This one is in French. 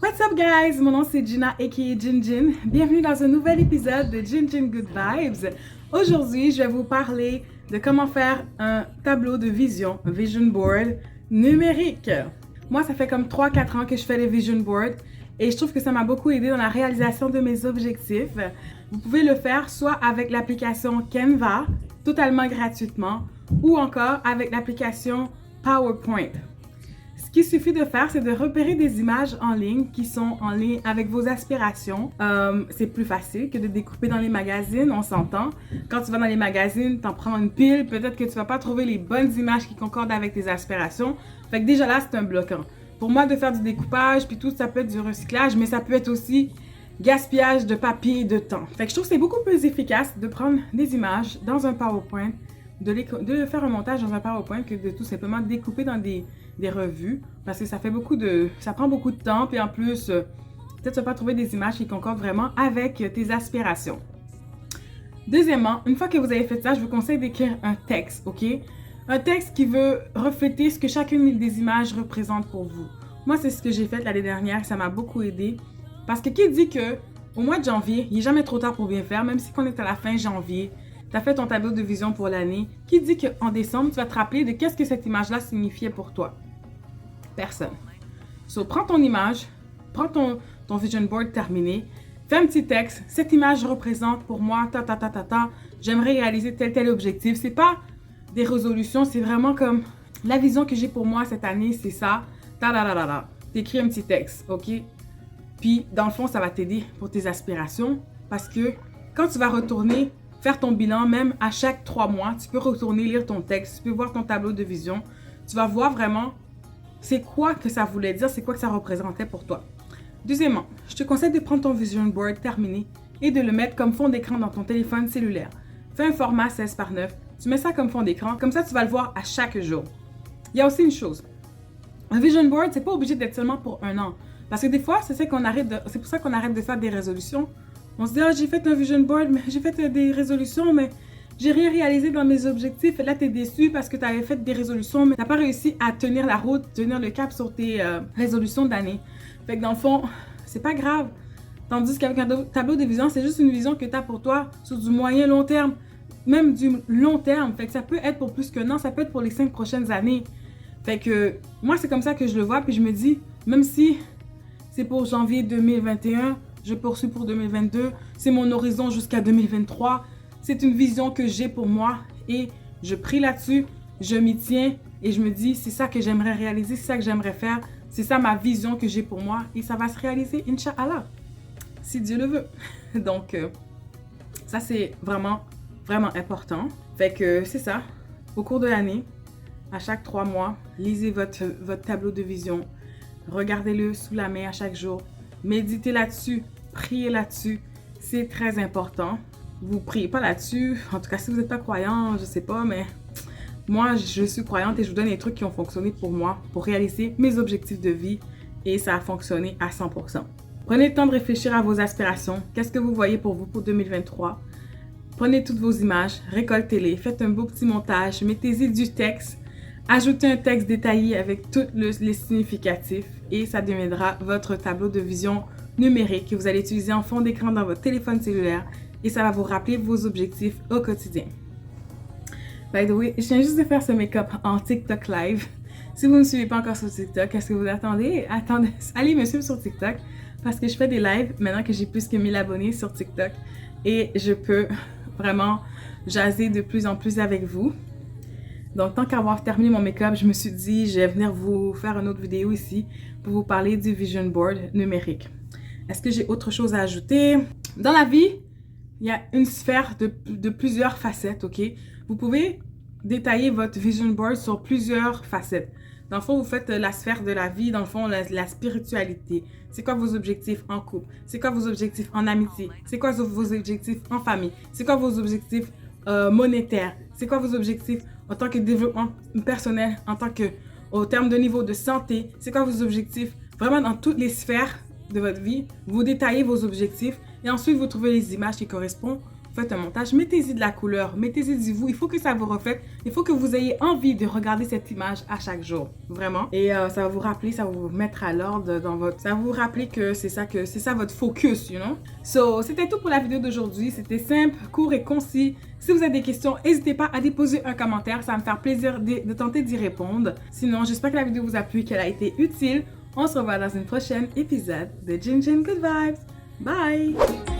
What's up guys? Mon nom c'est Gina aka Gin Gin. Bienvenue dans un nouvel épisode de Gin Gin Good Vibes. Aujourd'hui, je vais vous parler de comment faire un tableau de vision, un vision board numérique. Moi, ça fait comme 3-4 ans que je fais les vision boards et je trouve que ça m'a beaucoup aidé dans la réalisation de mes objectifs. Vous pouvez le faire soit avec l'application Canva, totalement gratuitement, ou encore avec l'application PowerPoint. Ce qu'il suffit de faire, c'est de repérer des images en ligne qui sont en ligne avec vos aspirations. C'est plus facile que de découper dans les magazines, on s'entend. Quand tu vas dans les magazines, t'en prends une pile, peut-être que tu vas pas trouver les bonnes images qui concordent avec tes aspirations. Fait que déjà là, c'est un bloquant. Pour moi, de faire du découpage, puis tout, ça peut être du recyclage, mais ça peut être aussi gaspillage de papier et de temps. Fait que je trouve que c'est beaucoup plus efficace de prendre des images dans un PowerPoint, de faire un montage dans un PowerPoint que de tout simplement découper dans des revues, parce que ça prend beaucoup de temps, puis en plus, peut-être tu vas pas trouver des images qui concordent vraiment avec tes aspirations. Deuxièmement, une fois que vous avez fait ça, je vous conseille d'écrire un texte, ok? Un texte qui veut refléter ce que chacune des images représente pour vous. Moi, c'est ce que j'ai fait l'année dernière, ça m'a beaucoup aidé, parce que qui dit que au mois de janvier, il n'est jamais trop tard pour bien faire, même si on est à la fin janvier, tu as fait ton tableau de vision pour l'année, qui dit qu'en décembre, tu vas te rappeler de qu'est-ce que cette image-là signifiait pour toi? Personne. So, prends ton image, prends ton vision board terminé, fais un petit texte. Cette image représente pour moi, j'aimerais réaliser tel objectif. C'est pas des résolutions, c'est vraiment comme la vision que j'ai pour moi cette année, c'est ça. T'écris un petit texte, ok? Puis, dans le fond, ça va t'aider pour tes aspirations parce que quand tu vas retourner faire ton bilan, même à chaque 3 mois, tu peux retourner lire ton texte, tu peux voir ton tableau de vision. Tu vas voir vraiment c'est quoi que ça voulait dire, c'est quoi que ça représentait pour toi. Deuxièmement, je te conseille de prendre ton vision board terminé et de le mettre comme fond d'écran dans ton téléphone cellulaire. Fais un format 16:9, tu mets ça comme fond d'écran, comme ça tu vas le voir à chaque jour. Il y a aussi une chose, un vision board, c'est pas obligé d'être seulement pour un an. Parce que des fois, c'est pour ça qu'on arrête de faire des résolutions. On se dit, j'ai fait un vision board, mais j'ai fait des résolutions, mais j'ai rien réalisé dans mes objectifs. Et là, tu es déçu parce que tu avais fait des résolutions, mais tu n'as pas réussi à tenir la route, tenir le cap sur tes résolutions d'année. Fait que dans le fond, c'est pas grave. Tandis qu'avec un tableau de vision, c'est juste une vision que tu as pour toi sur du moyen long terme, même du long terme. Fait que ça peut être pour plus qu'un an, ça peut être pour les 5 prochaines années. Fait que moi, c'est comme ça que je le vois, puis je me dis, même si c'est pour janvier 2021, je poursuis pour 2022, c'est mon horizon jusqu'à 2023. C'est une vision que j'ai pour moi et je prie là-dessus, je m'y tiens et je me dis c'est ça que j'aimerais réaliser, c'est ça que j'aimerais faire, c'est ça ma vision que j'ai pour moi et ça va se réaliser, Inch'Allah, si Dieu le veut. Donc, ça c'est vraiment, vraiment important. Fait que c'est ça, au cours de l'année, à chaque 3 mois, lisez votre tableau de vision, regardez-le sous la main à chaque jour, méditez là-dessus, priez là-dessus, c'est très important. Vous priez pas là-dessus, en tout cas si vous n'êtes pas croyant, je sais pas, mais moi je suis croyante et je vous donne des trucs qui ont fonctionné pour moi, pour réaliser mes objectifs de vie et ça a fonctionné à 100%. Prenez le temps de réfléchir à vos aspirations, qu'est-ce que vous voyez pour vous pour 2023. Prenez toutes vos images, récoltez-les, faites un beau petit montage, mettez-y du texte, ajoutez un texte détaillé avec tous les significatifs et ça deviendra votre tableau de vision numérique que vous allez utiliser en fond d'écran dans votre téléphone cellulaire et ça va vous rappeler vos objectifs au quotidien. By the way, je viens juste de faire ce make-up en TikTok live. Si vous ne me suivez pas encore sur TikTok, qu'est-ce que vous attendez? Allez me suivre sur TikTok parce que je fais des lives maintenant que j'ai plus que 1000 abonnés sur TikTok et je peux vraiment jaser de plus en plus avec vous. Donc, tant qu'avoir terminé mon make-up, je me suis dit, je vais venir vous faire une autre vidéo ici pour vous parler du vision board numérique. Est-ce que j'ai autre chose à ajouter? Dans la vie, il y a une sphère de plusieurs facettes, ok? Vous pouvez détailler votre vision board sur plusieurs facettes. Dans le fond, vous faites la sphère de la vie, dans le fond, la spiritualité. C'est quoi vos objectifs en couple? C'est quoi vos objectifs en amitié? C'est quoi vos objectifs en famille? C'est quoi vos objectifs monétaires? C'est quoi vos objectifs en tant que développement personnel, au terme de niveau de santé? C'est quoi vos objectifs? Vraiment, dans toutes les sphères de votre vie, vous détaillez vos objectifs et ensuite vous trouvez les images qui correspondent faites un montage, mettez-y de la couleur, mettez-y du vous. Il faut que ça vous reflète. Il faut que vous ayez envie de regarder cette image à chaque jour, vraiment. Et ça va vous rappeler, ça va vous mettre à l'ordre dans votre... Ça va vous rappeler que c'est ça votre focus, you know? So, c'était tout pour la vidéo d'aujourd'hui. C'était simple, court et concis. Si vous avez des questions, n'hésitez pas à déposer un commentaire. Ça va me faire plaisir de tenter d'y répondre. Sinon, j'espère que la vidéo vous a plu et qu'elle a été utile. On se revoit dans une prochaine épisode de Jin Jin Good Vibes. Bye!